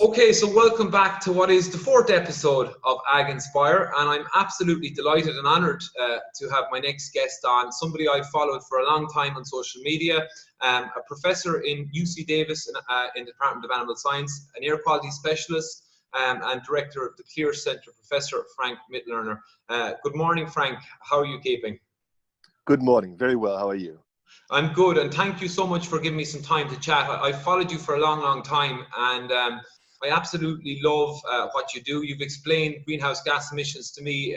Okay, so welcome back to what is the fourth episode of Aginspire, and I'm absolutely delighted and honoured to have my next guest on, somebody I've followed for a long time on social media, a professor in UC Davis in the Department of Animal Science, an air quality specialist, and director of the Clear Centre, Professor Frank Mitloehner. Good morning, Frank. How are you keeping? Good morning. Very well. How are you? I'm good, and thank you so much for giving me some time to chat. I've followed you for a long time, and I absolutely love what you do. You've explained greenhouse gas emissions to me.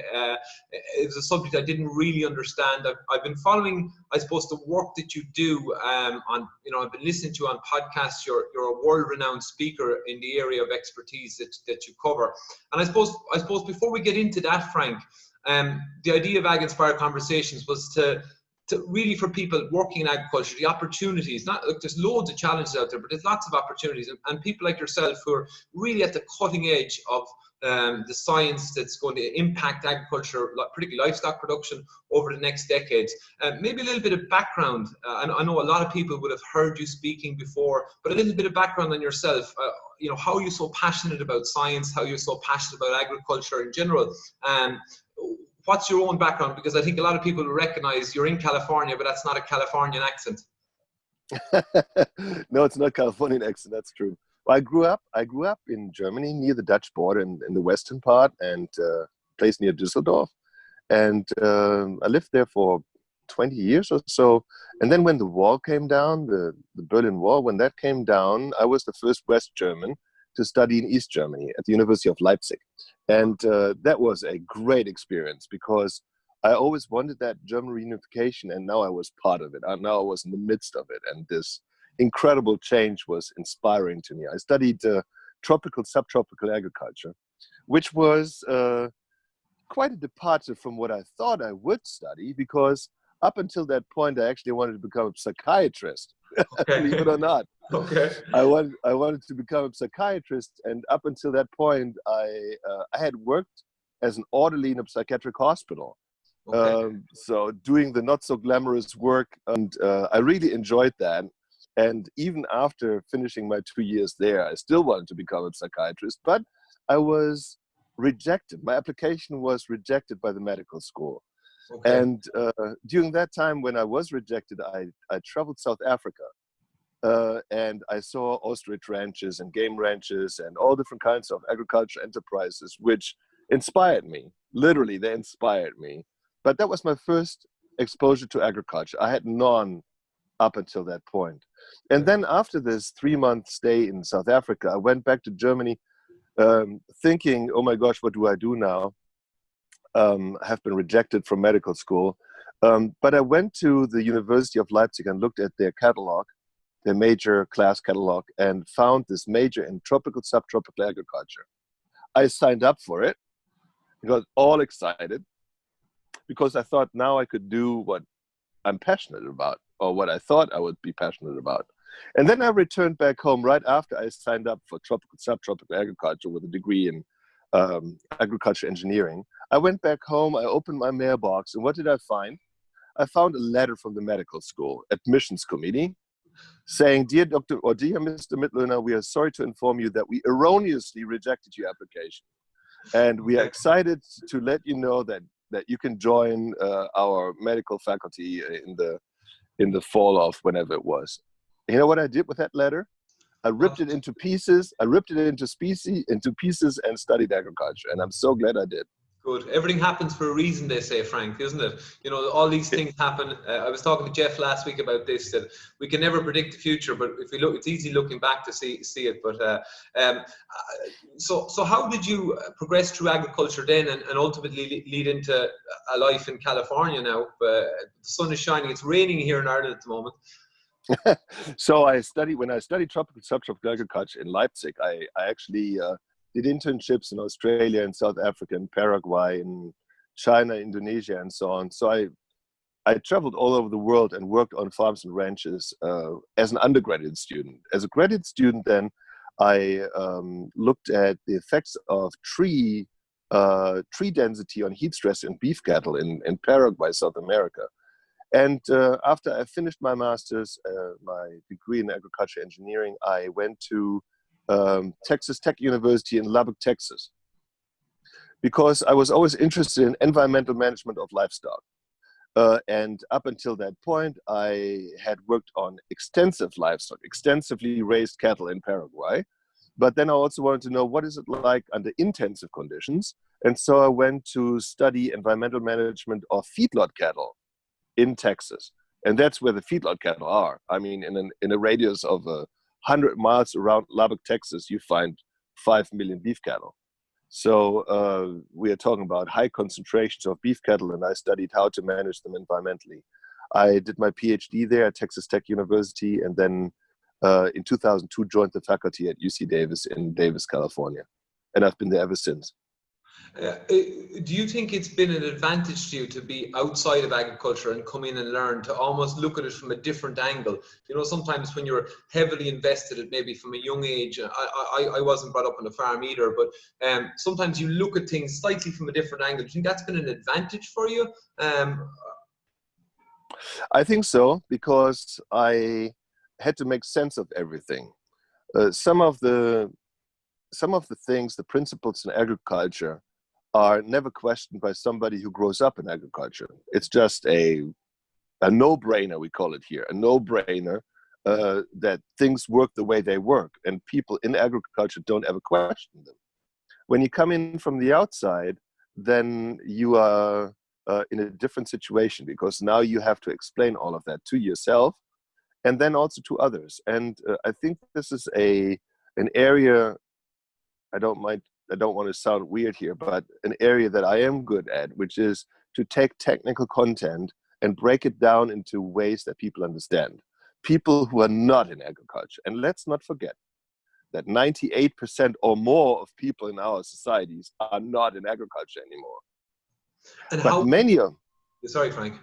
It was a subject I didn't really understand. I've been following, I suppose, the work that you do I've been listening to you on podcasts. You're a world-renowned speaker in the area of expertise that you cover. And I suppose before we get into that, Frank, the idea of Aginspire Conversations was to really, for people working in agriculture, the opportunities, there's loads of challenges out there, but there's lots of opportunities, and people like yourself who are really at the cutting edge of the science that's going to impact agriculture, particularly livestock production, over the next decades. Maybe a little bit of background. I know a lot of people would have heard you speaking before, but a little bit of background on yourself. How you're so passionate about science, how you're so passionate about agriculture in general. What's your own background? Because I think a lot of people will recognize you're in California, but that's not a Californian accent. No, it's not Californian accent. That's true. Well, I grew up in Germany, near the Dutch border, in the western part, and place near Düsseldorf. And I lived there for 20 years or so. And then when the wall came down, the Berlin Wall, when that came down, I was the first West German to study in East Germany at the University of Leipzig. And that was a great experience because I always wanted that German reunification, and now I was part of it. Now I was in the midst of it, and this incredible change was inspiring to me. I studied tropical, subtropical agriculture, which was quite a departure from what I thought I would study, because up until that point, I actually wanted to become a psychiatrist, Okay. believe it or not. Okay. I wanted to become a psychiatrist, and up until that point, I had worked as an orderly in a psychiatric hospital. Okay. So doing the not so glamorous work, and I really enjoyed that. And even after finishing my 2 years there, I still wanted to become a psychiatrist, but I was rejected. My application was rejected by the medical school. Okay. And during that time when I was rejected, I traveled South Africa. And I saw ostrich ranches and game ranches and all different kinds of agriculture enterprises, which inspired me. Literally, they inspired me. But that was my first exposure to agriculture. I had none up until that point. And then after this 3-month stay in South Africa, I went back to Germany thinking, oh my gosh, what do I do now? I have been rejected from medical school. But I went to the University of Leipzig and looked at their catalog, their major class catalog, and found this major in tropical, subtropical agriculture. I signed up for it. I got all excited because I thought now I could do what I'm passionate about, or what I thought I would be passionate about. And then I returned back home right after I signed up for tropical, subtropical agriculture with a degree in agriculture engineering. I went back home, I opened my mailbox, and what did I find? I found a letter from the medical school admissions committee saying, dear Dr. or dear Mr. Mitloehner, we are sorry to inform you that we erroneously rejected your application. And we are excited to let you know that you can join our medical faculty in the fall of whenever it was. You know what I did with that letter? I ripped it into pieces. I ripped it into pieces and studied agriculture. And I'm so glad I did. Good. Everything happens for a reason, they say, Frank, isn't it? All these things happen. I was talking to Jeff last week about this, that we can never predict the future, but if we look, it's easy looking back to see it. But so how did you progress through agriculture then, and ultimately lead into a life in California now? The sun is shining. It's raining here in Ireland at the moment. So when I studied tropical, subtropical agriculture in Leipzig, I actually did internships in Australia and South Africa and Paraguay and China, Indonesia, and so on. So I traveled all over the world and worked on farms and ranches as an undergraduate student. As a graduate student then, I looked at the effects of tree density on heat stress in beef cattle in Paraguay, South America. And after I finished my master's, my degree in agriculture engineering, I went to Texas Tech University in Lubbock, Texas, because I was always interested in environmental management of livestock. And up until that point, I had worked on extensive livestock, extensively raised cattle in Paraguay. But then I also wanted to know, what is it like under intensive conditions? And so I went to study environmental management of feedlot cattle in Texas. And that's where the feedlot cattle are. I mean, in a radius of 100 miles around Lubbock, Texas, you find 5 million beef cattle. So we are talking about high concentrations of beef cattle, and I studied how to manage them environmentally. I did my PhD there at Texas Tech University, and then in 2002 joined the faculty at UC Davis in Davis, California. And I've been there ever since. Do you think it's been an advantage to you to be outside of agriculture and come in and learn to almost look at it from a different angle? You know, sometimes when you're heavily invested, it maybe from a young age, I wasn't brought up on a farm either, but sometimes you look at things slightly from a different angle. Do you think that's been an advantage for you? I think so, because I had to make sense of everything. Some of the things, the principles in agriculture, are never questioned by somebody who grows up in agriculture. It's just a no-brainer, we call it here, a no-brainer that things work the way they work, and people in agriculture don't ever question them. When you come in from the outside, then you are in a different situation, because now you have to explain all of that to yourself and then also to others. And I think this is an area, I don't want to sound weird here, but an area that I am good at, which is to take technical content and break it down into ways that people understand. People who are not in agriculture. And let's not forget that 98% or more of people in our societies are not in agriculture anymore. And but many of Sorry, Frank.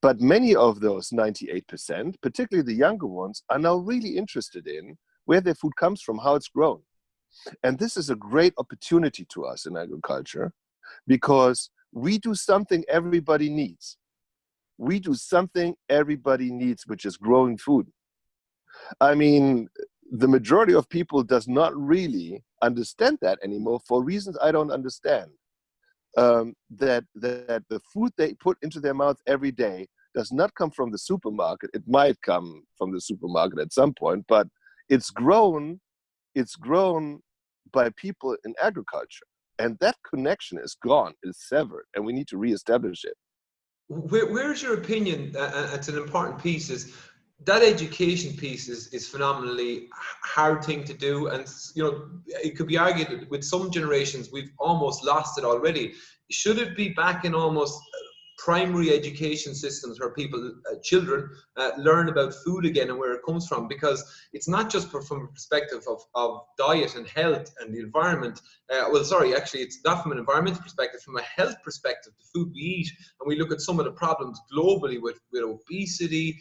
But many of those 98%, particularly the younger ones, are now really interested in where their food comes from, how it's grown. And this is a great opportunity to us in agriculture, because we do something everybody needs. We do something everybody needs, which is growing food. I mean, the majority of people does not really understand that anymore, for reasons I don't understand. That the food they put into their mouth every day does not come from the supermarket. It might come from the supermarket at some point, but it's grown by people in agriculture. And that connection is gone, is severed, and we need to reestablish it. Where's your opinion? It's an important piece. Is that education piece is phenomenally hard thing to do, and you know, it could be argued that with some generations we've almost lost it already. Should it be back in almost primary education systems where people, children, learn about food again and where it comes from? Because it's not just from a perspective of diet and health and the environment. Actually, it's not from an environmental perspective, from a health perspective, the food we eat. And we look at some of the problems globally with obesity.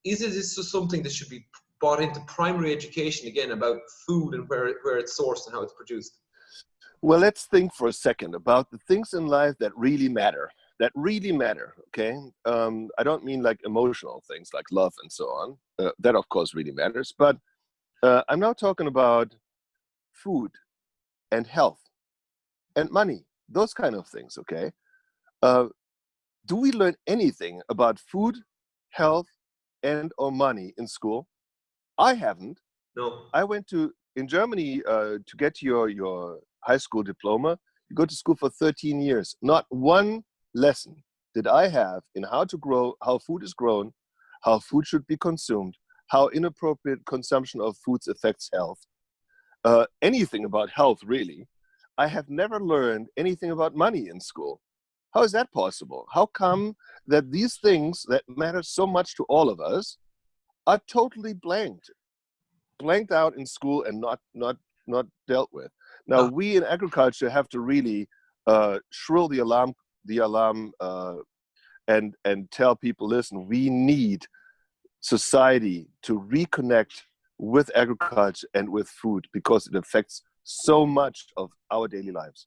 Is this just something that should be brought into primary education again, about food and where it's sourced and how it's produced? Well, let's think for a second about the things in life that really matter. Okay? I don't mean like emotional things like love and so on. That, of course, really matters. But I'm now talking about food and health and money, those kind of things, okay? Do we learn anything about food, health, and or money in school? I haven't. No. I went in Germany to get your high school diploma. You go to school for 13 years. Not one lesson did I have in how to grow, how food is grown, how food should be consumed, how inappropriate consumption of foods affects health, anything about health, really. I have never learned anything about money in school. How is that possible? How come that these things that matter so much to all of us are totally blanked out in school and not dealt with? Now, we in agriculture have to really shrill the alarm and tell people, listen, we need society to reconnect with agriculture and with food, because it affects so much of our daily lives.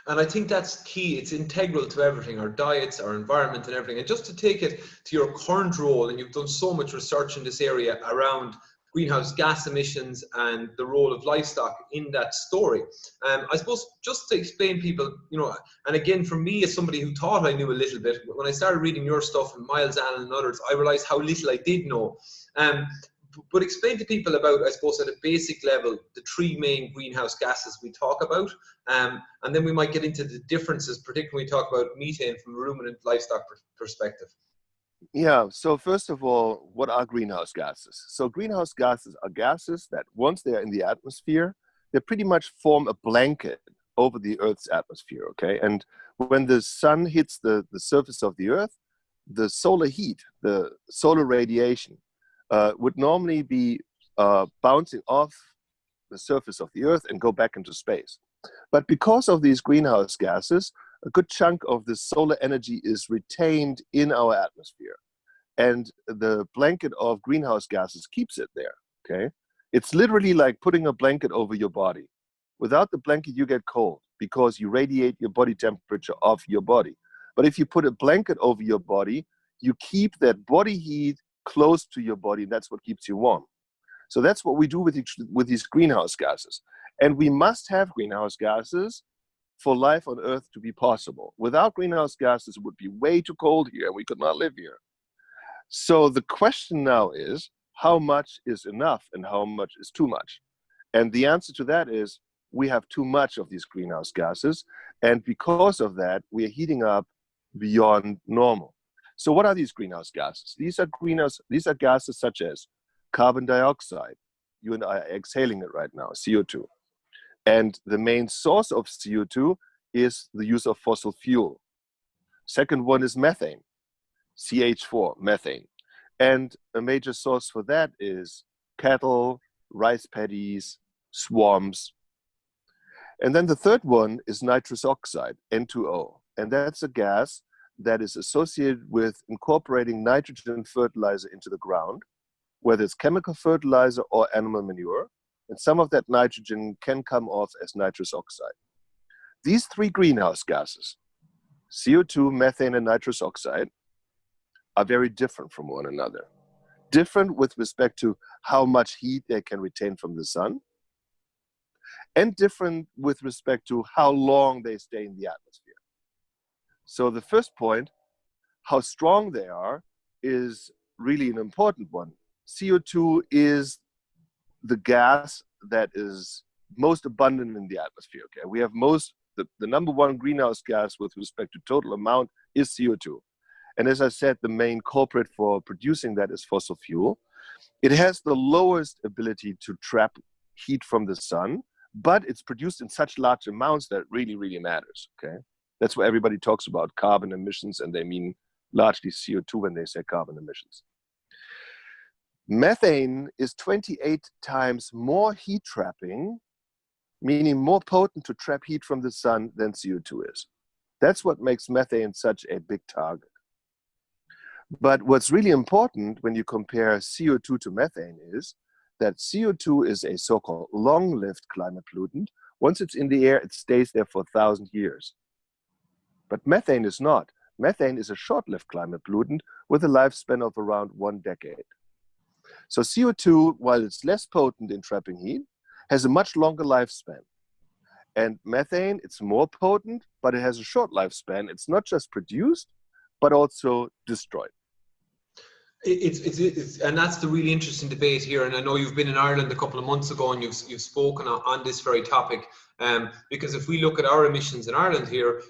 And I think that's key. It's integral to everything, our diets, our environment, and everything. And just to take it to your current role, and you've done so much research in this area around greenhouse gas emissions and the role of livestock in that story. I suppose just to explain people, you know, and again, for me as somebody who thought I knew a little bit, when I started reading your stuff and Miles Allen and others, I realized how little I did know. But explain to people about, I suppose, at a basic level, the three main greenhouse gases we talk about, and then we might get into the differences, particularly when we talk about methane from a ruminant livestock perspective. Yeah, so first of all, what are greenhouse gases? So greenhouse gases are gases that once they're in the atmosphere, they pretty much form a blanket over the Earth's atmosphere, okay? And when the sun hits the surface of the Earth, the solar heat, the solar radiation, would normally be bouncing off the surface of the Earth and go back into space. But because of these greenhouse gases, a good chunk of the solar energy is retained in our atmosphere. And the blanket of greenhouse gases keeps it there, okay? It's literally like putting a blanket over your body. Without the blanket, you get cold because you radiate your body temperature off your body. But if you put a blanket over your body, you keep that body heat close to your body, and that's what keeps you warm. So that's what we do with these greenhouse gases. And we must have greenhouse gases for life on Earth to be possible. Without greenhouse gases, it would be way too cold here, and we could not live here. So the question now is, how much is enough and how much is too much? And the answer to that is, we have too much of these greenhouse gases, and because of that, we are heating up beyond normal. So what are these greenhouse gases? These are gases such as carbon dioxide. You and I are exhaling it right now, CO2. And the main source of CO2 is the use of fossil fuel. Second one is methane, CH4, methane. And a major source for that is cattle, rice paddies, swamps. And then the third one is nitrous oxide, N2O. And that's a gas that is associated with incorporating nitrogen fertilizer into the ground, whether it's chemical fertilizer or animal manure. And some of that nitrogen can come off as nitrous oxide. These three greenhouse gases, CO2, methane, and nitrous oxide, are very different from one another. Different with respect to how much heat they can retain from the sun, and different with respect to how long they stay in the atmosphere. So the first point, how strong they are, is really an important one. CO2 is the gas that is most abundant in the atmosphere. Okay, we have the number one greenhouse gas with respect to total amount is CO2. And as I said, the main culprit for producing that is fossil fuel. It has the lowest ability to trap heat from the sun, but it's produced in such large amounts that it really, really matters. Okay, that's why everybody talks about carbon emissions, and they mean largely CO2 when they say carbon emissions. Methane is 28 times more heat trapping, meaning more potent to trap heat from the sun than CO2 is. That's what makes methane such a big target. But what's really important when you compare CO2 to methane is that CO2 is a so-called long-lived climate pollutant. Once it's in the air, it stays there for 1,000 years. But methane is not. Methane is a short-lived climate pollutant with a lifespan of around 1 decade. So CO2, while it's less potent in trapping heat, has a much longer lifespan. And methane, it's more potent, but it has a short lifespan. It's not just produced, but also destroyed. And that's the really interesting debate here. And I know you've been in Ireland a couple of months ago, and you've spoken on this very topic. Because if we look at our emissions in Ireland here,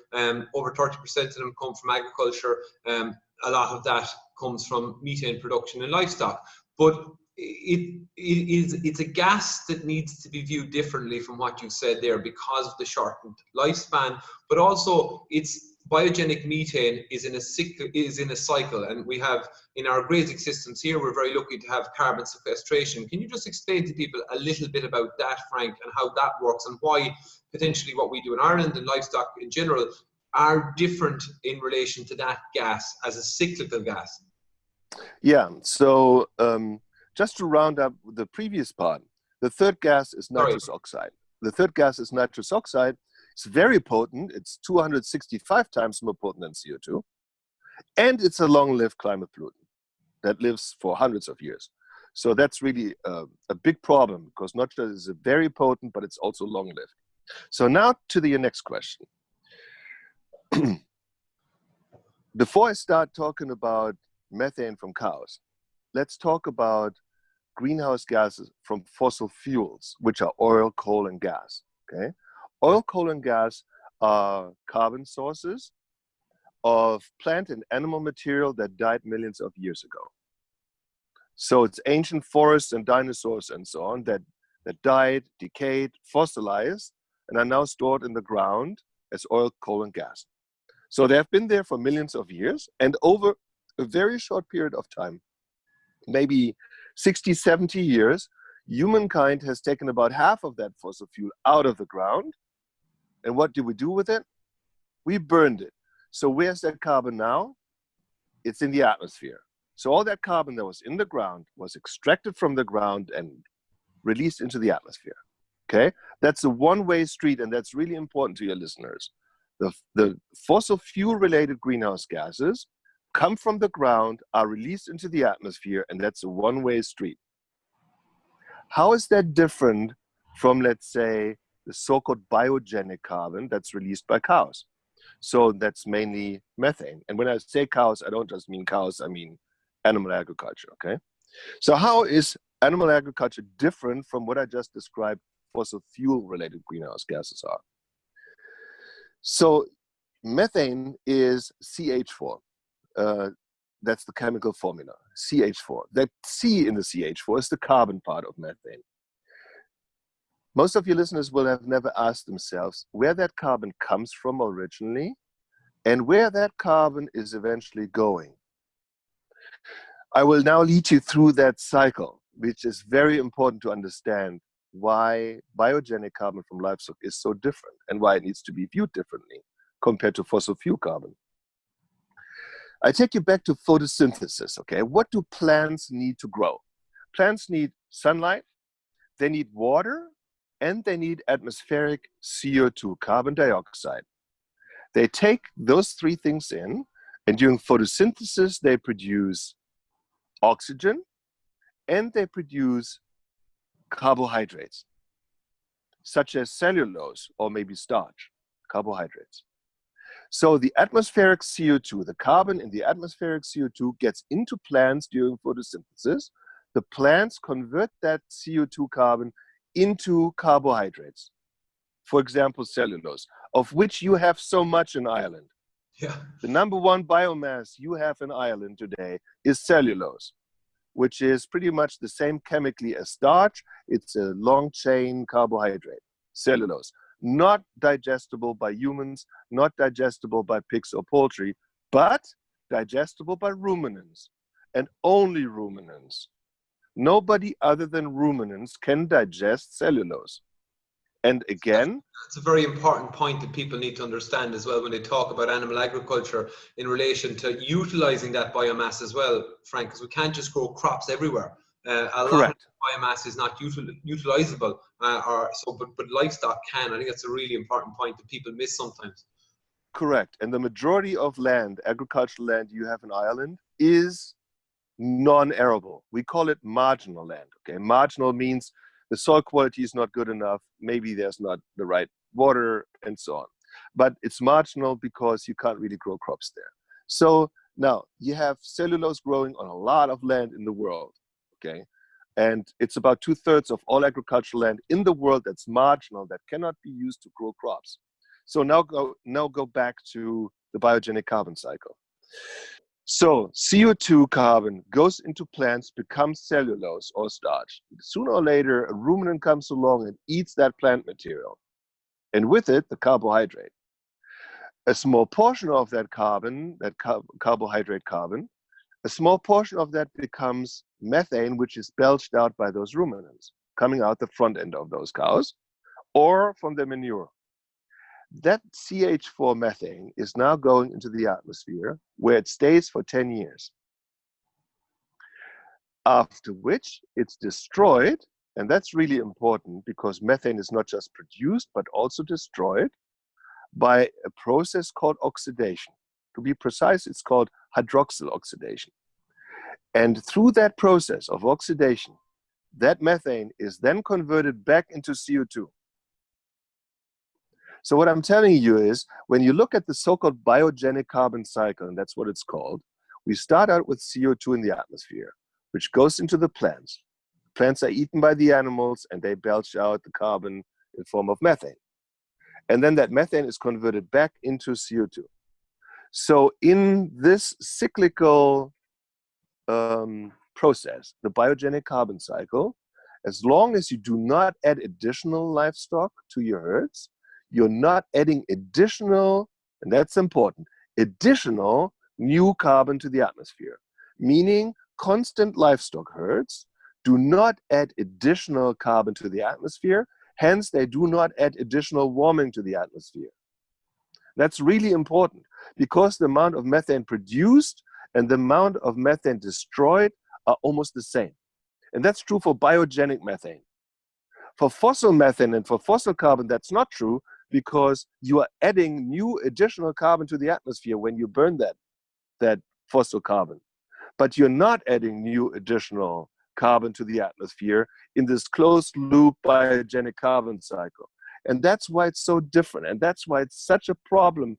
over 30% of them come from agriculture. A lot of that comes from methane production in livestock. But it's a gas that needs to be viewed differently from what you said there because of the shortened lifespan, but also it's biogenic methane is in a cycle, and we have in our grazing systems here, we're very lucky to have carbon sequestration. Can you just explain to people a little bit about that, Frank, and how that works, and why potentially what we do in Ireland and livestock in general are different in relation to that gas as a cyclical gas? Yeah, so just to round up the previous part, the third gas is nitrous oxide. The third gas is nitrous oxide. It's very potent. It's 265 times more potent than CO2. And it's a long-lived climate pollutant that lives for hundreds of years. So that's really a big problem, because nitrogen is very potent, but it's also long-lived. So now to your next question. Before I start talking about methane from cows, let's talk about greenhouse gases from fossil fuels, which are oil, coal, and gas. Okay, oil, coal, and gas are carbon sources of plant and animal material that died millions of years ago. So it's ancient forests and dinosaurs and so on that died, decayed, fossilized, and are now stored in the ground as oil, coal, and gas. So they have been there for millions of years, and over a very short period of time, maybe 60, 70 years, humankind has taken about half of that fossil fuel out of the ground. And what do we do with it? We burned it. So where's that carbon now? It's in the atmosphere. So all that carbon that was in the ground was extracted from the ground and released into the atmosphere. Okay, that's a one-way street, and that's really important to your listeners. The fossil fuel-related greenhouse gases come from the ground, are released into the atmosphere, and that's a one-way street. How is that different from, let's say, the so-called biogenic carbon that's released by cows? So that's mainly methane. And when I say cows, I don't just mean cows, I mean animal agriculture, okay? So how is animal agriculture different from what I just described fossil fuel-related greenhouse gases are? So methane is CH4. That's the chemical formula, CH4. That C in the CH4 is the carbon part of methane. Most of your listeners will have never asked themselves where that carbon comes from originally and where that carbon is eventually going. I will now lead you through that cycle, which is very important to understand why biogenic carbon from livestock is so different and why it needs to be viewed differently compared to fossil fuel carbon. I take you back to photosynthesis, okay? What do plants need to grow? Plants need sunlight, they need water, and they need atmospheric CO2, carbon dioxide. They take those three things in, and during photosynthesis, they produce oxygen, and they produce carbohydrates, such as cellulose or maybe starch, carbohydrates. So the atmospheric CO2, the carbon in the atmospheric CO2 gets into plants during photosynthesis. The plants convert that CO2 carbon into carbohydrates. For example, cellulose, of which you have so much in Ireland. Yeah. The number one biomass you have in Ireland today is cellulose, which is pretty much the same chemically as starch. It's a long chain carbohydrate, cellulose. Not digestible by humans, not digestible by pigs or poultry, but digestible by ruminants, and only ruminants. Nobody other than ruminants can digest cellulose. And again, that's a very important point that people need to understand as well when they talk about animal agriculture in relation to utilizing that biomass as well, Frank, because we can't just grow crops everywhere. A lot of biomass is not utilizable, but livestock can. I think that's a really important point that people miss sometimes. Correct. And the majority of land, agricultural land you have in Ireland, is non-arable. We call it marginal land. Okay, marginal means the soil quality is not good enough. Maybe there's not the right water and so on. But it's marginal because you can't really grow crops there. So now you have cellulose growing on a lot of land in the world. Okay, and it's about 2/3 of all agricultural land in the world that's marginal, that cannot be used to grow crops. So now go back to the biogenic carbon cycle. So CO2 carbon goes into plants, becomes cellulose or starch. Sooner or later, a ruminant comes along and eats that plant material, and with it, the carbohydrate. A small portion of that carbon, carbohydrate carbon, a small portion of that becomes methane, which is belched out by those ruminants, coming out the front end of those cows, or from the manure. That CH4 methane is now going into the atmosphere, where it stays for 10 years. After which it's destroyed, and that's really important because methane is not just produced, but also destroyed by a process called oxidation. To be precise, it's called hydroxyl oxidation. And through that process of oxidation, that methane is then converted back into CO2. So what I'm telling you is, when you look at the so-called biogenic carbon cycle, and that's what it's called, we start out with CO2 in the atmosphere, which goes into the plants. Plants are eaten by the animals, and they belch out the carbon in form of methane. And then that methane is converted back into CO2. So in this cyclical process, the biogenic carbon cycle, as long as you do not add additional livestock to your herds, you're not adding additional, and that's important, additional new carbon to the atmosphere. Meaning constant livestock herds do not add additional carbon to the atmosphere, hence they do not add additional warming to the atmosphere. That's really important, because the amount of methane produced and the amount of methane destroyed are almost the same. And that's true for biogenic methane. For fossil methane and for fossil carbon, that's not true, because you are adding new additional carbon to the atmosphere when you burn that fossil carbon. But you're not adding new additional carbon to the atmosphere in this closed loop biogenic carbon cycle. And that's why it's so different. And that's why it's such a problem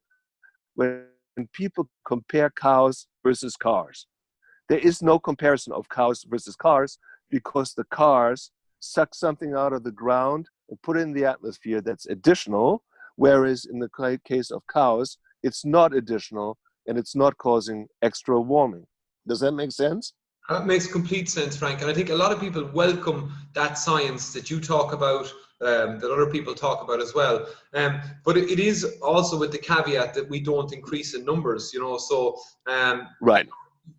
when people compare cows versus cars. There is no comparison of cows versus cars, because the cars suck something out of the ground and put it in the atmosphere that's additional, whereas in the case of cows, it's not additional and it's not causing extra warming. Does that make sense? That makes complete sense, Frank. And I think a lot of people welcome that science that you talk about, that other people talk about as well. But it is also with the caveat that we don't increase in numbers, so right.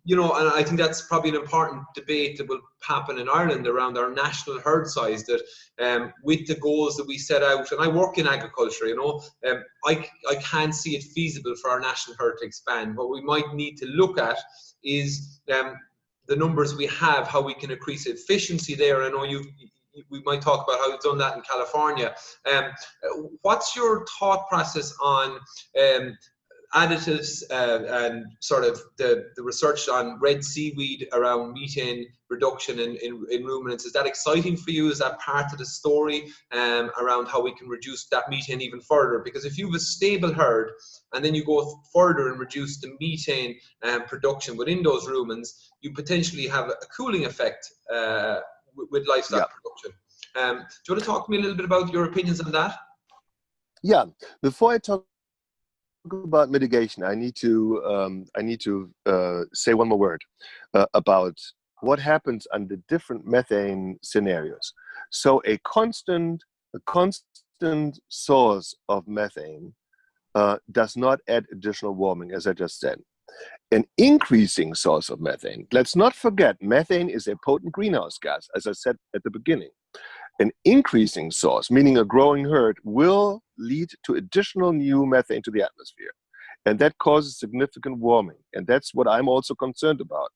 And I think that's probably an important debate that will happen in Ireland around our national herd size, that with the goals that we set out, and I work in agriculture, I can't see it feasible for our national herd to expand. What we might need to look at is the numbers we have, how we can increase efficiency there. I know we might talk about how you've done that in California. What's your thought process on additives and sort of the research on red seaweed around methane reduction in ruminants? Is that exciting for you? Is that part of the story around how we can reduce that methane even further? Because if you have a stable herd and then you go further and reduce the methane production within those ruminants, you potentially have a cooling effect with livestock production. Do you want to talk to me a little bit about your opinions on that? Yeah, before I talk about mitigation, I need to say one more word about what happens under different methane scenarios. So a constant source of methane does not add additional warming, as I just said. An increasing source of methane, let's not forget, methane is a potent greenhouse gas, as I said at the beginning. An increasing source, meaning a growing herd, will lead to additional new methane to the atmosphere. And that causes significant warming. And that's what I'm also concerned about.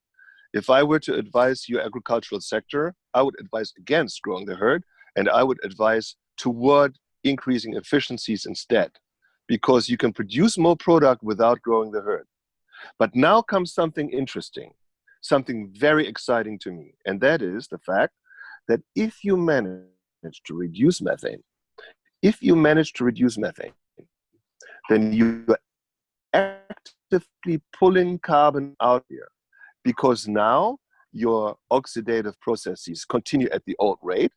If I were to advise your agricultural sector, I would advise against growing the herd, and I would advise toward increasing efficiencies instead, because you can produce more product without growing the herd. But now comes something interesting, something very exciting to me, and that is the fact that if you manage to reduce methane, then you're actively pulling carbon out here, because now your oxidative processes continue at the old rate,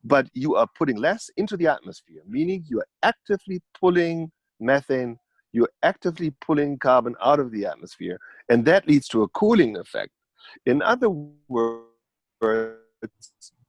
but you are putting less into the atmosphere, meaning you are actively pulling methane, you're actively pulling carbon out of the atmosphere, and that leads to a cooling effect. In other words,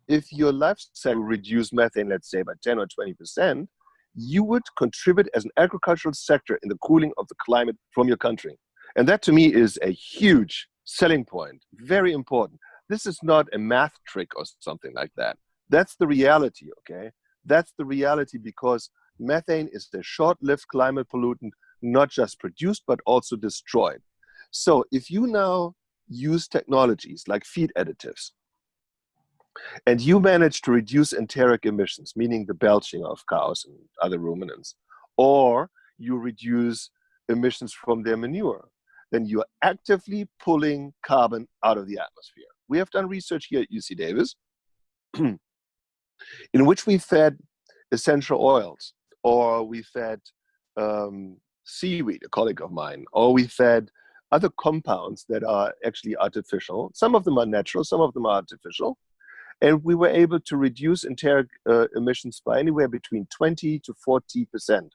if your lifestyle reduce methane, let's say by 10 or 20%, you would contribute as an agricultural sector in the cooling of the climate from your country. And that to me is a huge selling point, very important. This is not a math trick or something like that. That's the reality, okay? That's the reality, because methane is a short-lived climate pollutant, not just produced, but also destroyed. So if you now use technologies like feed additives, and you manage to reduce enteric emissions, meaning the belching of cows and other ruminants, or you reduce emissions from their manure, then you're actively pulling carbon out of the atmosphere. We have done research here at UC Davis in which we fed essential oils, or we fed seaweed, a colleague of mine, or we fed other compounds that are actually artificial. Some of them are natural, some of them are artificial. And we were able to reduce enteric emissions by anywhere between 20 to 40%.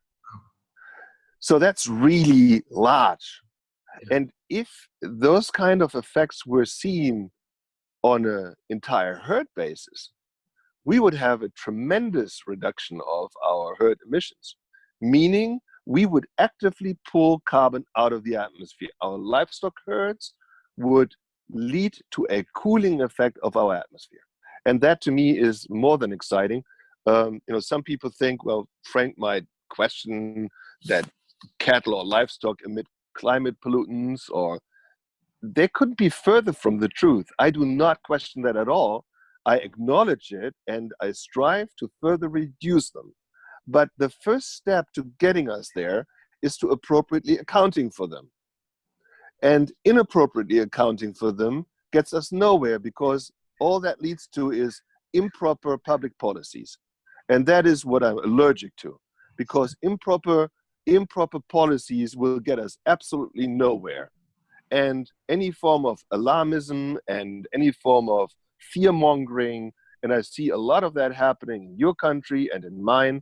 So that's really large. And if those kind of effects were seen on an entire herd basis, we would have a tremendous reduction of our herd emissions, meaning we would actively pull carbon out of the atmosphere. Our livestock herds would lead to a cooling effect of our atmosphere. And that to me is more than exciting. Some people think, well, Frank might question that cattle or livestock emit climate pollutants, or they couldn't be further from the truth. I do not question that at all. I acknowledge it and I strive to further reduce them. But the first step to getting us there is to appropriately accounting for them. And inappropriately accounting for them gets us nowhere, because all that leads to is improper public policies. And that is what I'm allergic to, because improper policies will get us absolutely nowhere. And any form of alarmism and any form of fear-mongering, and I see a lot of that happening in your country and in mine,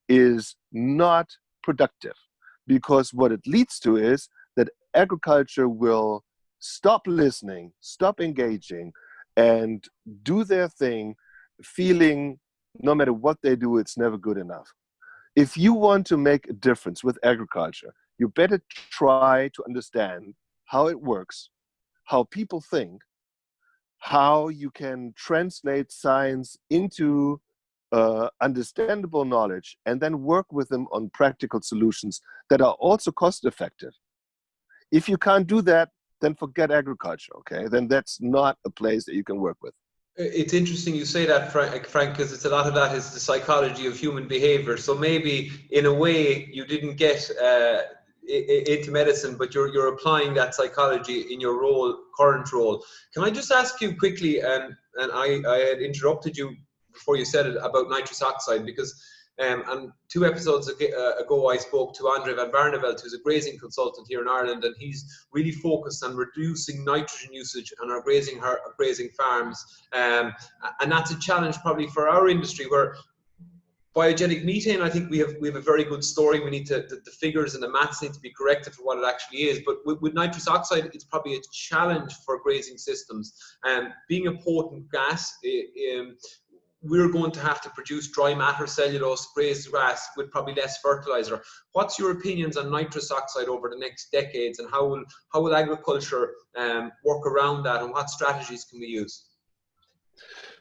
is not productive. Because what it leads to is that agriculture will stop listening, stop engaging, and do their thing, feeling no matter what they do, it's never good enough. If you want to make a difference with agriculture, you better try to understand how it works, how people think, how you can translate science into understandable knowledge, and then work with them on practical solutions that are also cost effective. If you can't do that, then forget agriculture, okay? Then that's not a place that you can work with. It's interesting you say that, Frank, because it's a lot of that is the psychology of human behavior. So maybe in a way you didn't get into medicine, but you're applying that psychology in your current role. Can I just ask you quickly, and I had interrupted you before you said it, about nitrous oxide, because and 2 episodes ago I spoke to Andre van Barneveld, who's a grazing consultant here in Ireland, and he's really focused on reducing nitrogen usage on our grazing farms, and that's a challenge probably for our industry, where biogenic methane, I think we have a very good story. We need the figures and the maths need to be corrected for what it actually is. But with nitrous oxide, it's probably a challenge for grazing systems. Being a potent gas, we're going to have to produce dry matter, cellulose, grazed grass with probably less fertilizer. What's your opinions on nitrous oxide over the next decades, and how will agriculture work around that, and what strategies can we use?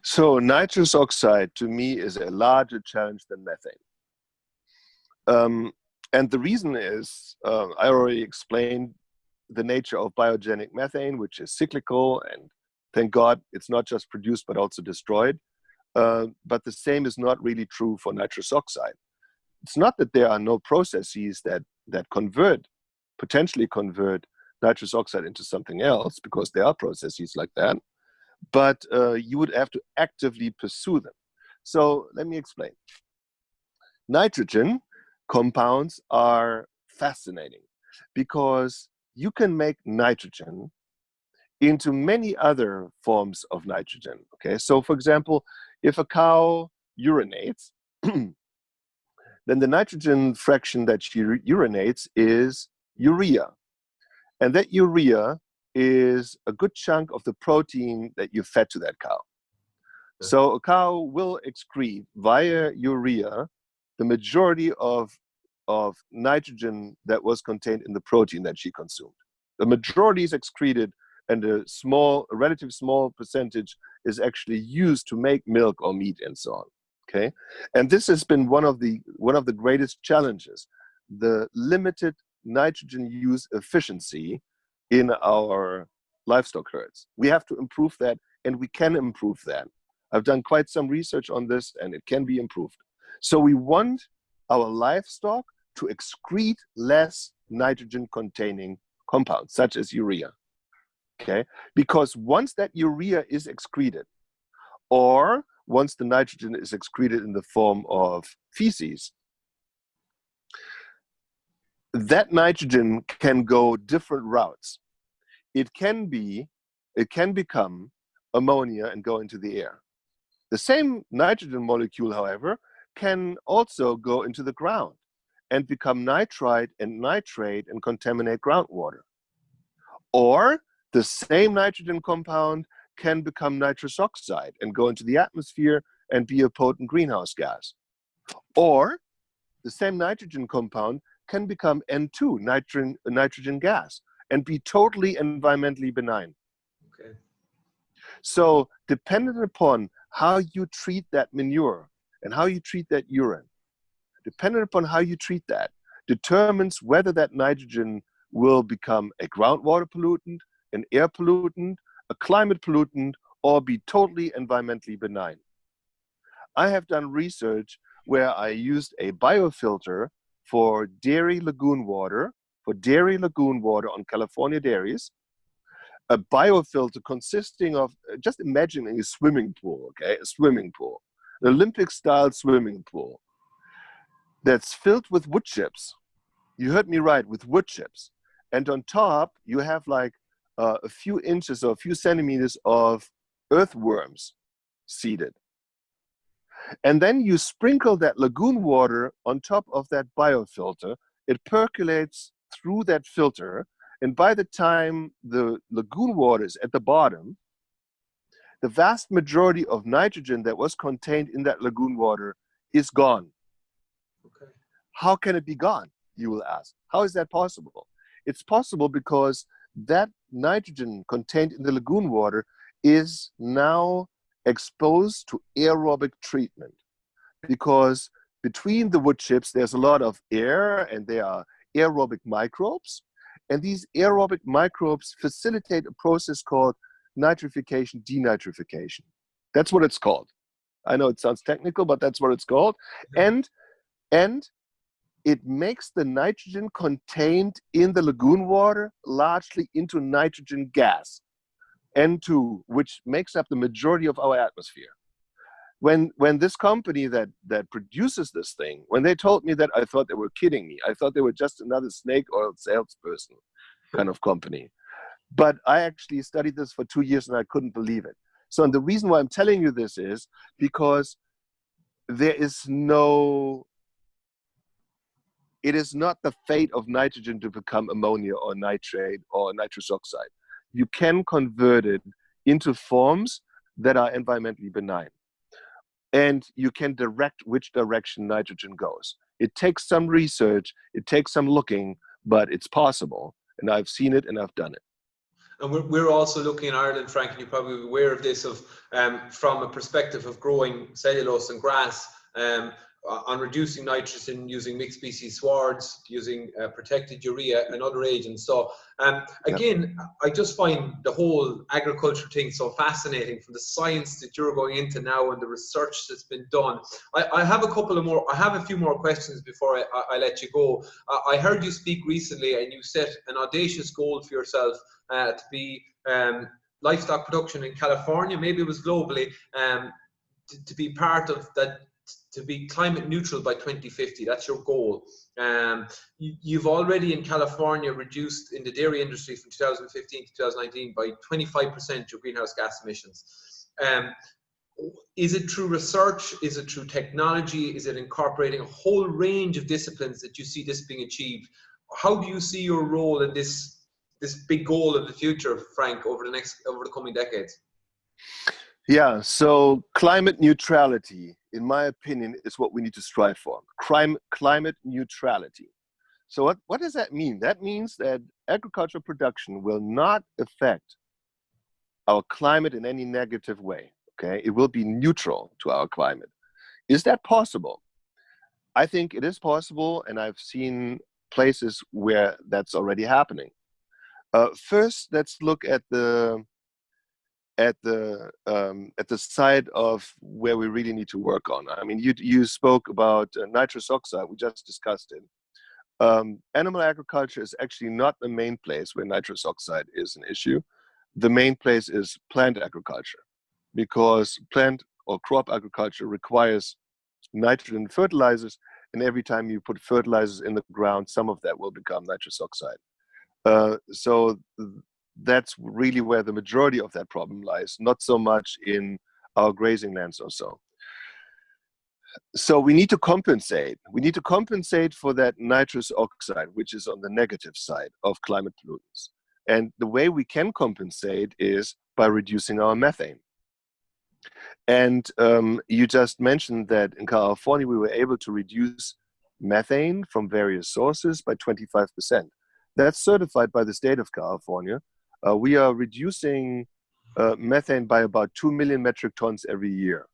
So nitrous oxide to me is a larger challenge than methane. And the reason is, I already explained the nature of biogenic methane, which is cyclical, and thank God it's not just produced but also destroyed. But the same is not really true for nitrous oxide. It's not that there are no processes that potentially convert nitrous oxide into something else, because there are processes like that, but you would have to actively pursue them. So let me explain. Nitrogen compounds are fascinating because you can make nitrogen into many other forms of nitrogen. Okay, so for example, if a cow urinates, then the nitrogen fraction that she urinates is urea. And that urea is a good chunk of the protein that you fed to that cow. So a cow will excrete via urea the majority of nitrogen that was contained in the protein that she consumed. The majority is excreted, and a relatively small percentage is actually used to make milk or meat and so on. Okay, and this has been one of the greatest challenges: the limited nitrogen use efficiency in our livestock herds. We have to improve that, and we can improve that. I've done quite some research on this, and it can be improved. So we want our livestock to excrete less nitrogen-containing compounds, such as urea. Okay, because once that urea is excreted, or once the nitrogen is excreted in the form of feces, that nitrogen can go different routes. It can become ammonia and go into the air. The same nitrogen molecule, however, can also go into the ground and become nitrite and nitrate and contaminate groundwater. Or the same nitrogen compound can become nitrous oxide and go into the atmosphere and be a potent greenhouse gas. Or the same nitrogen compound can become N2, nitrogen gas, and be totally environmentally benign. Okay. So dependent upon how you treat that manure and how you treat that urine, dependent upon how you treat that, determines whether that nitrogen will become a groundwater pollutant, an air pollutant, a climate pollutant, or be totally environmentally benign. I have done research where I used a biofilter for dairy lagoon water, on California dairies, a biofilter consisting of, just imagining a swimming pool, okay, a swimming pool, an Olympic-style swimming pool that's filled with wood chips. You heard me right, with wood chips. And on top, you have like a few inches or a few centimeters of earthworms seeded. And then you sprinkle that lagoon water on top of that biofilter. It percolates through that filter. And by the time the lagoon water is at the bottom, the vast majority of nitrogen that was contained in that lagoon water is gone. Okay. How can it be gone, you will ask? How is that possible? It's possible because that nitrogen contained in the lagoon water is now exposed to aerobic treatment, because between the wood chips there's a lot of air and there are aerobic microbes, and these aerobic microbes facilitate a process called nitrification, denitrification. That's what it's called. I know it sounds technical, but that's what it's called. And it makes the nitrogen contained in the lagoon water largely into nitrogen gas, N2, which makes up the majority of our atmosphere. When this company that produces this thing, when they told me that, I thought they were kidding me. I thought they were just another snake oil salesperson kind of company. But I actually studied this for 2 years and I couldn't believe it. So, and the reason why I'm telling you this is because it is not the fate of nitrogen to become ammonia or nitrate or nitrous oxide. You can convert it into forms that are environmentally benign. And you can direct which direction nitrogen goes. It takes some research, it takes some looking, but it's possible. And I've seen it and I've done it. And we're also looking in Ireland, Frank, and you're probably aware of this, from a perspective of growing cellulose and grass, on reducing nitrogen using mixed species swards, using protected urea and other agents. So again, I just find the whole agriculture thing so fascinating, from the science that you're going into now and the research that's been done. I have a few more questions before I let you go. I heard you speak recently and you set an audacious goal for yourself to be livestock production in California, maybe it was globally, to be part of that, to be climate neutral by 2050. That's your goal. You've already in California reduced in the dairy industry from 2015 to 2019 by 25% your greenhouse gas emissions. Is it through research? Is it through technology? Is it incorporating a whole range of disciplines that you see this being achieved? How do you see your role in this big goal of the future, Frank, over the coming decades? Yeah, so climate neutrality, in my opinion, is what we need to strive for. Climate neutrality. So what does that mean? That means that agricultural production will not affect our climate in any negative way, okay? It will be neutral to our climate. Is that possible? I think it is possible, and I've seen places where that's already happening. First, let's look at the side of where we really need to work on. I mean, you spoke about nitrous oxide. We just discussed it. Animal agriculture is actually not the main place where nitrous oxide is an issue. The main place is plant agriculture, because plant or crop agriculture requires nitrogen fertilizers, and every time you put fertilizers in the ground, some of that will become nitrous oxide. So that's really where the majority of that problem lies, not so much in our grazing lands or so. So we need to compensate. We need to compensate for that nitrous oxide, which is on the negative side of climate pollutants. And the way we can compensate is by reducing our methane. And you just mentioned that in California, we were able to reduce methane from various sources by 25%. That's certified by the state of California. We are reducing methane by about 2 million metric tons every year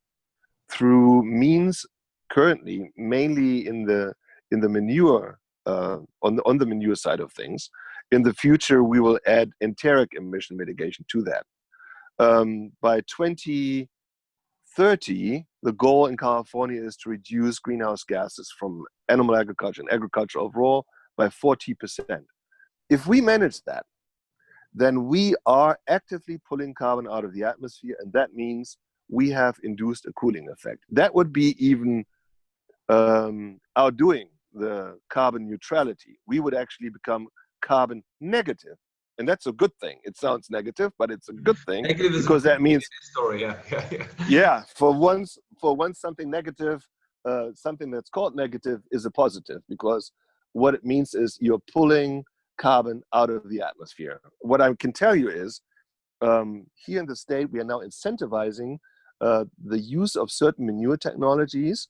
through means currently mainly in the manure, on the manure side of things. In the future, we will add enteric emission mitigation to that. By 2030, the goal in California is to reduce greenhouse gases from animal agriculture and agriculture overall by 40%. If we manage that, then we are actively pulling carbon out of the atmosphere, and that means we have induced a cooling effect. That would be even outdoing the carbon neutrality. We would actually become carbon negative. And that's a good thing. It sounds negative, but it's a good thing, because that means story. Yeah, for once something negative, something that's called negative is a positive, because what it means is you're pulling carbon out of the atmosphere. What I can tell you is, here in the state, we are now incentivizing the use of certain manure technologies,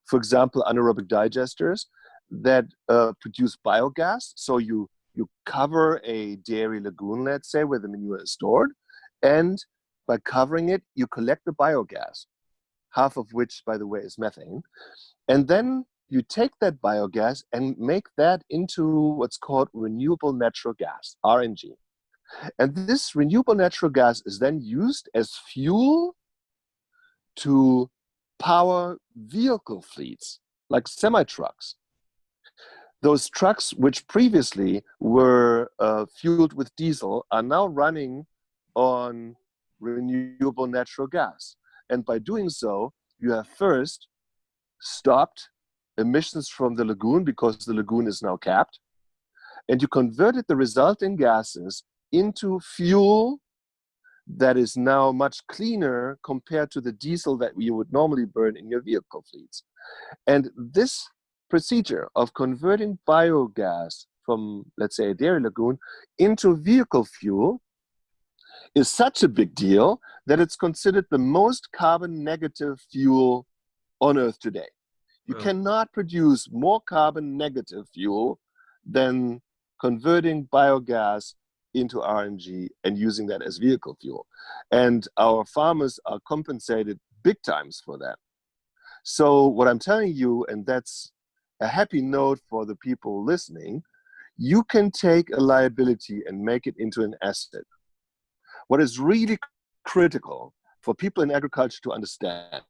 for example, anaerobic digesters that produce biogas. So you cover a dairy lagoon, let's say, where the manure is stored, and by covering it, you collect the biogas, half of which, by the way, is methane. And then you take that biogas and make that into what's called renewable natural gas, RNG. And this renewable natural gas is then used as fuel to power vehicle fleets, like semi-trucks. Those trucks, which previously were fueled with diesel, are now running on renewable natural gas. And by doing so, you have first stopped emissions from the lagoon, because the lagoon is now capped, and you converted the resulting gases into fuel that is now much cleaner compared to the diesel that you would normally burn in your vehicle fleets. And this procedure of converting biogas from, let's say, a dairy lagoon into vehicle fuel is such a big deal that it's considered the most carbon negative fuel on Earth today. You cannot produce more carbon negative fuel than converting biogas into RNG and using that as vehicle fuel. And our farmers are compensated big times for that. So what I'm telling you, and that's a happy note for the people listening, you can take a liability and make it into an asset. What is really critical for people in agriculture to understand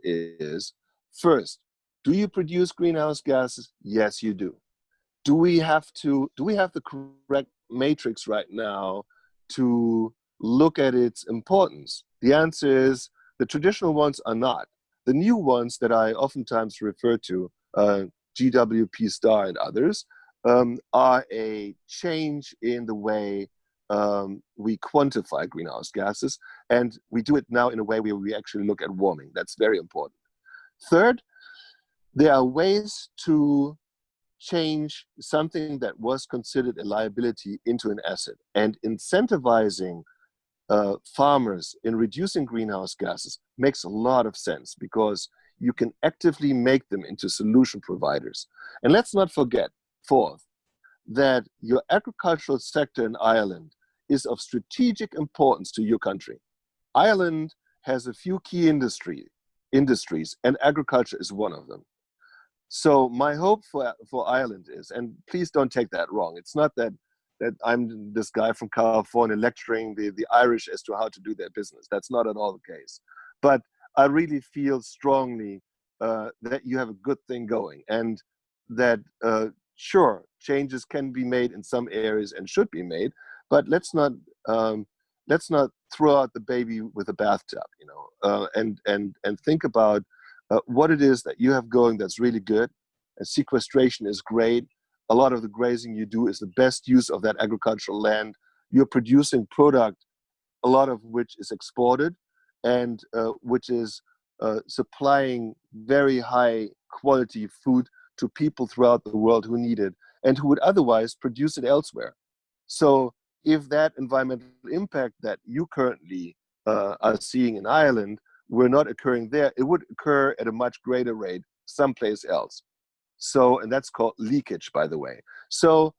is, first, do you produce greenhouse gases? Yes, you do. Do we have the correct matrix right now to look at its importance? The answer is the traditional ones are not. The new ones that I oftentimes refer to, GWP star and others, are a change in the way we quantify greenhouse gases, and we do it now in a way where we actually look at warming. That's very important. Third, there are ways to change something that was considered a liability into an asset, and incentivizing farmers in reducing greenhouse gases makes a lot of sense, because you can actively make them into solution providers. And let's not forget, fourth, that your agricultural sector in Ireland is of strategic importance to your country. Ireland has a few key industries, and agriculture is one of them. So my hope for Ireland is, and please don't take that wrong, it's not that I'm this guy from California lecturing the Irish as to how to do their business. That's not at all the case. But I really feel strongly that you have a good thing going, and that sure, changes can be made in some areas and should be made, but let's not throw out the baby with the bathtub, you know, and think about what it is that you have going that's really good. And sequestration is great. A lot of the grazing you do is the best use of that agricultural land. You're producing product, a lot of which is exported, and which is supplying very high quality food to people throughout the world who need it and who would otherwise produce it elsewhere. So if that environmental impact that you currently are seeing in Ireland were not occurring there, it would occur at a much greater rate someplace else. So, and that's called leakage, by the way. So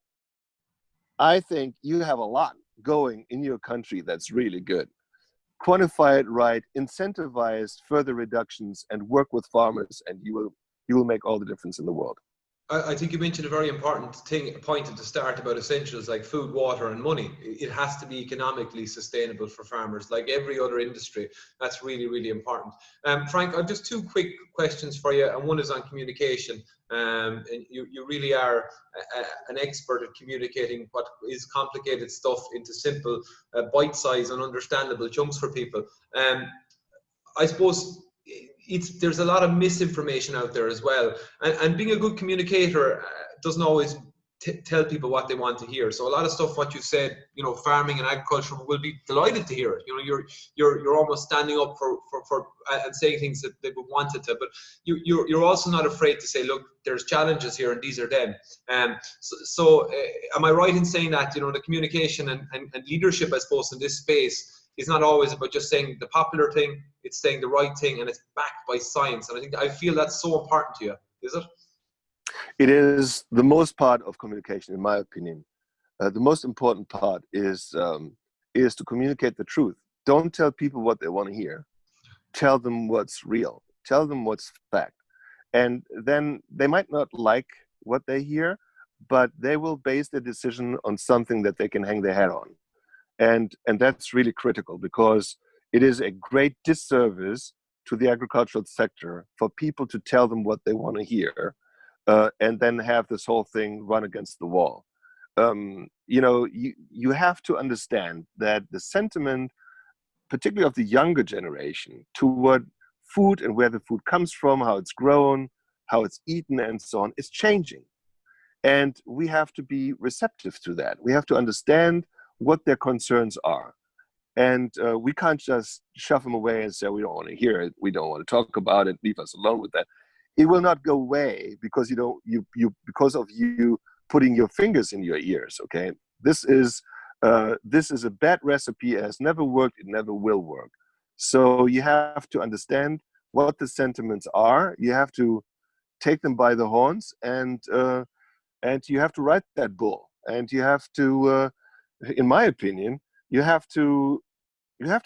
I think you have a lot going in your country that's really good. Quantify it right, incentivize further reductions, and work with farmers, and you will make all the difference in the world. I think you mentioned a very important point at the start about essentials like food, water, and money. It has to be economically sustainable for farmers, like every other industry. That's really, really important. Frank, I've just two quick questions for you, and one is on communication. And you really are an expert at communicating what is complicated stuff into simple, bite-sized and understandable chunks for people. I suppose there's a lot of misinformation out there as well, and being a good communicator doesn't always tell people what they want to hear. So a lot of stuff what you said, you know, farming and agriculture will be delighted to hear it. You know, you're almost standing up for and saying things that they would want it to, but you're also not afraid to say, look, there's challenges here and these are them. So am I right in saying that, you know, the communication and leadership, I suppose, in this space is not always about just saying the popular thing, it's saying the right thing, and it's backed by science. And I feel that's so important to you, is it? It is the most part of communication, in my opinion. The most important part is to communicate the truth. Don't tell people what they want to hear. Tell them what's real. Tell them what's fact. And then they might not like what they hear, but they will base their decision on something that they can hang their hat on. And that's really critical, because it is a great disservice to the agricultural sector for people to tell them what they want to hear, and then have this whole thing run against the wall. You know, you have to understand that the sentiment, particularly of the younger generation, toward food and where the food comes from, how it's grown, how it's eaten, and so on, is changing. And we have to be receptive to that. We have to understand what their concerns are. And we can't just shove them away and say, we don't want to hear it, we don't want to talk about it, leave us alone with that. It will not go away because because of you putting your fingers in your ears. Okay, this is a bad recipe. It has never worked. It never will work. So you have to understand what the sentiments are. You have to take them by the horns, and you have to write that bull. And you have to, in my opinion, you have to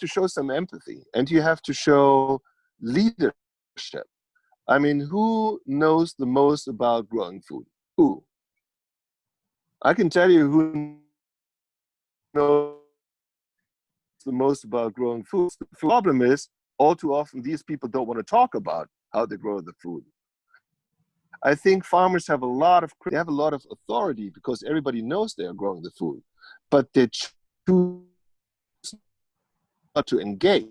show some empathy, and you have to show leadership. I mean, who knows the most about growing food? Who? I can tell you who knows the most about growing food. The problem is, all too often, these people don't want to talk about how they grow the food. I think farmers have a lot of authority because everybody knows they are growing the food, but they choose not to engage.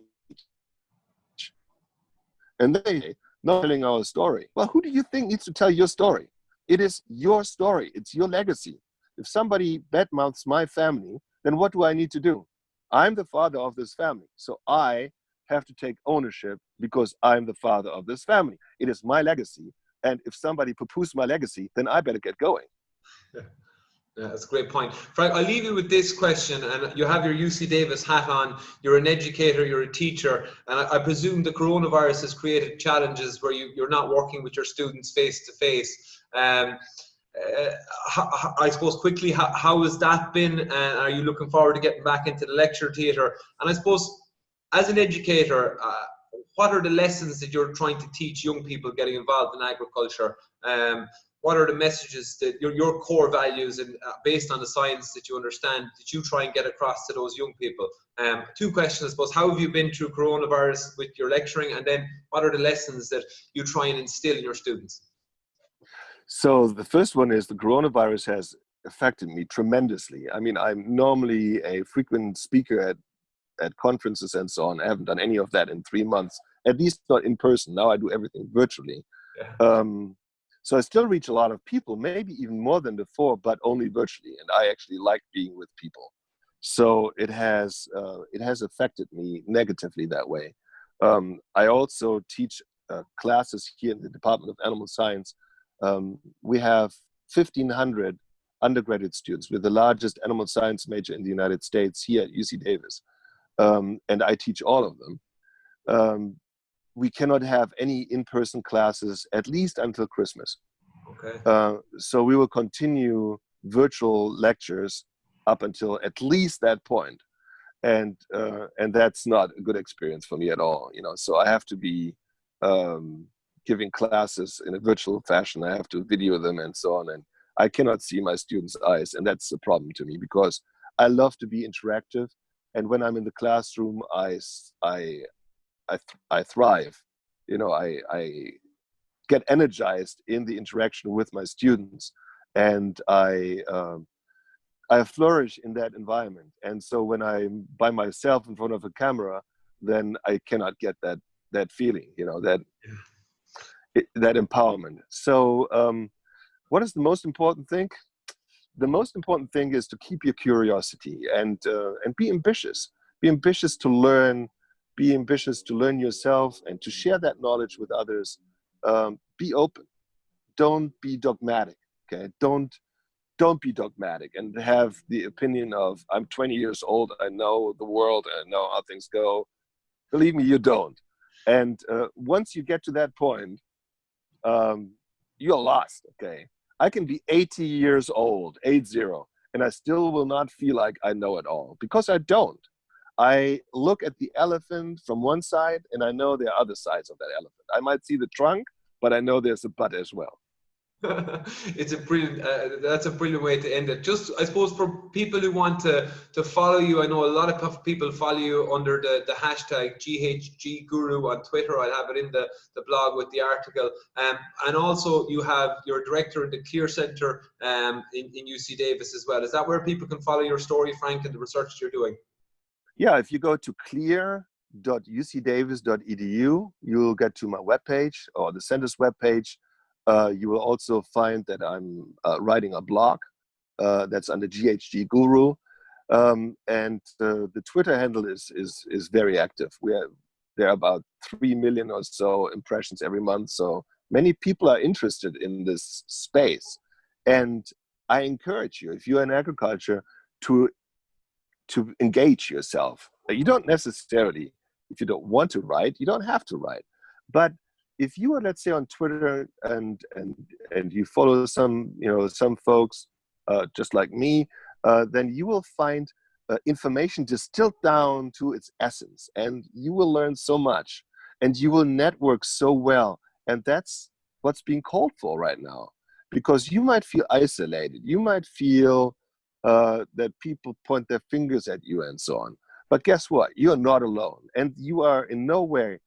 And they not telling our story. Well, who do you think needs to tell your story? It is your story. It's your legacy. If somebody badmouths my family, then what do I need to do? I'm the father of this family, so I have to take ownership because I'm the father of this family. It is my legacy. And if somebody poo-poos my legacy, then I better get going. Yeah, that's a great point. Frank, I'll leave you with this question, and you have your UC Davis hat on. You're an educator, you're a teacher, and I presume the coronavirus has created challenges where you're not working with your students face to face. I suppose quickly, how has that been? Are you looking forward to getting back into the lecture theatre? And I suppose, as an educator, what are the lessons that you're trying to teach young people getting involved in agriculture? What are the messages that your core values, and based on the science that you understand, that you try and get across to those young people? Two questions, I suppose. How have you been through coronavirus with your lecturing? And then what are the lessons that you try and instill in your students? So the first one is the coronavirus has affected me tremendously. I mean, I'm normally a frequent speaker at conferences and so on. I haven't done any of that in 3 months, at least not in person. Now I do everything virtually. Yeah. So I still reach a lot of people, maybe even more than before, but only virtually. And I actually like being with people. So it has affected me negatively that way. I also teach classes here in the Department of Animal Science. We have 1,500 undergraduate students. We're the largest animal science major in the United States here at UC Davis. And I teach all of them. We cannot have any in-person classes, at least until Christmas. Okay. So we will continue virtual lectures up until at least that point. And that's not a good experience for me at all, you know. So I have to be giving classes in a virtual fashion. I have to video them and so on, and I cannot see my students' eyes, and that's a problem to me because I love to be interactive, and when I'm in the classroom, I thrive. You know, I get energized in the interaction with my students, and I flourish in that environment. And so when I'm by myself in front of a camera, then I cannot get that feeling, you know, that empowerment. So what is the most important thing? The most important thing is to keep your curiosity and be ambitious. Be ambitious to learn. Be ambitious to learn yourself and to share that knowledge with others. Be open. Don't be dogmatic. Okay. Don't be dogmatic and have the opinion of, I'm 20 years old, I know the world, I know how things go. Believe me, you don't. And once you get to that point, you're lost, okay? I can be 80 years old, 80, and I still will not feel like I know it all, because I don't. I look at the elephant from one side, and I know there are other sides of that elephant. I might see the trunk, but I know there's a butt as well. It's a brilliant. That's a brilliant way to end it. Just, I suppose, for people who want to follow you, I know a lot of people follow you under the hashtag GHG Guru on Twitter. I'll have it in the blog with the article. And also, you're a director at the Clear Center in UC Davis as well. Is that where people can follow your story, Frank, and the research you're doing? Yeah, if you go to clear.ucdavis.edu, you'll get to my webpage or the center's webpage. You will also find that I'm writing a blog that's under GHG Guru, and the Twitter handle is very active. There are about 3 million or so impressions every month, so many people are interested in this space. And I encourage you, if you're in agriculture, to engage yourself. You don't necessarily, if you don't want to write, you don't have to write, but if you are, let's say, on Twitter and you follow some folks just like me, then you will find information distilled down to its essence, and you will learn so much, and you will network so well, and that's what's being called for right now. Because you might feel isolated, you might feel that people point their fingers at you and so on. But guess what? You are not alone, and you are in no way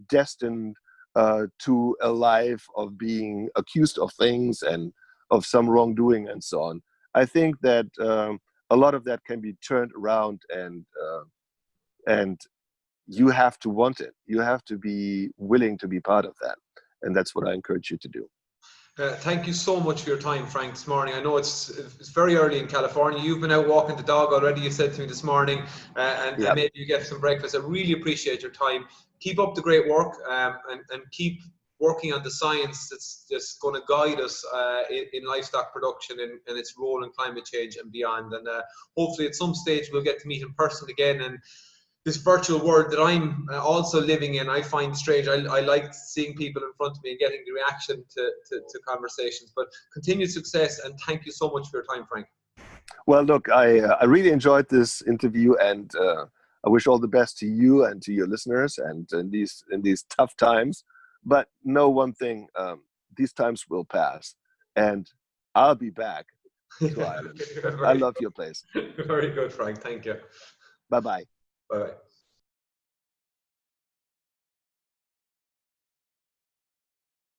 destined to a life of being accused of things and of some wrongdoing and so on. I think that a lot of that can be turned around, and you have to want it. You have to be willing to be part of that, and that's what I encourage you to do. Thank you so much for your time, Frank, this morning. I know it's very early in California. You've been out walking the dog already, you said to me this morning, and maybe you get some breakfast. I really appreciate your time. Keep up the great work, and keep working on the science that's just going to guide us in livestock production and its role in climate change and beyond. And hopefully at some stage we'll get to meet in person again. And this virtual world that I'm also living in, I find strange. I like seeing people in front of me and getting the reaction to conversations. But continued success, and thank you so much for your time, Frank. Well, look, I really enjoyed this interview, and I wish all the best to you and to your listeners, and in these tough times. But know one thing: these times will pass, and I'll be back to Ireland. I love your place. Very good, Frank. Thank you. Bye-bye. Bye-bye.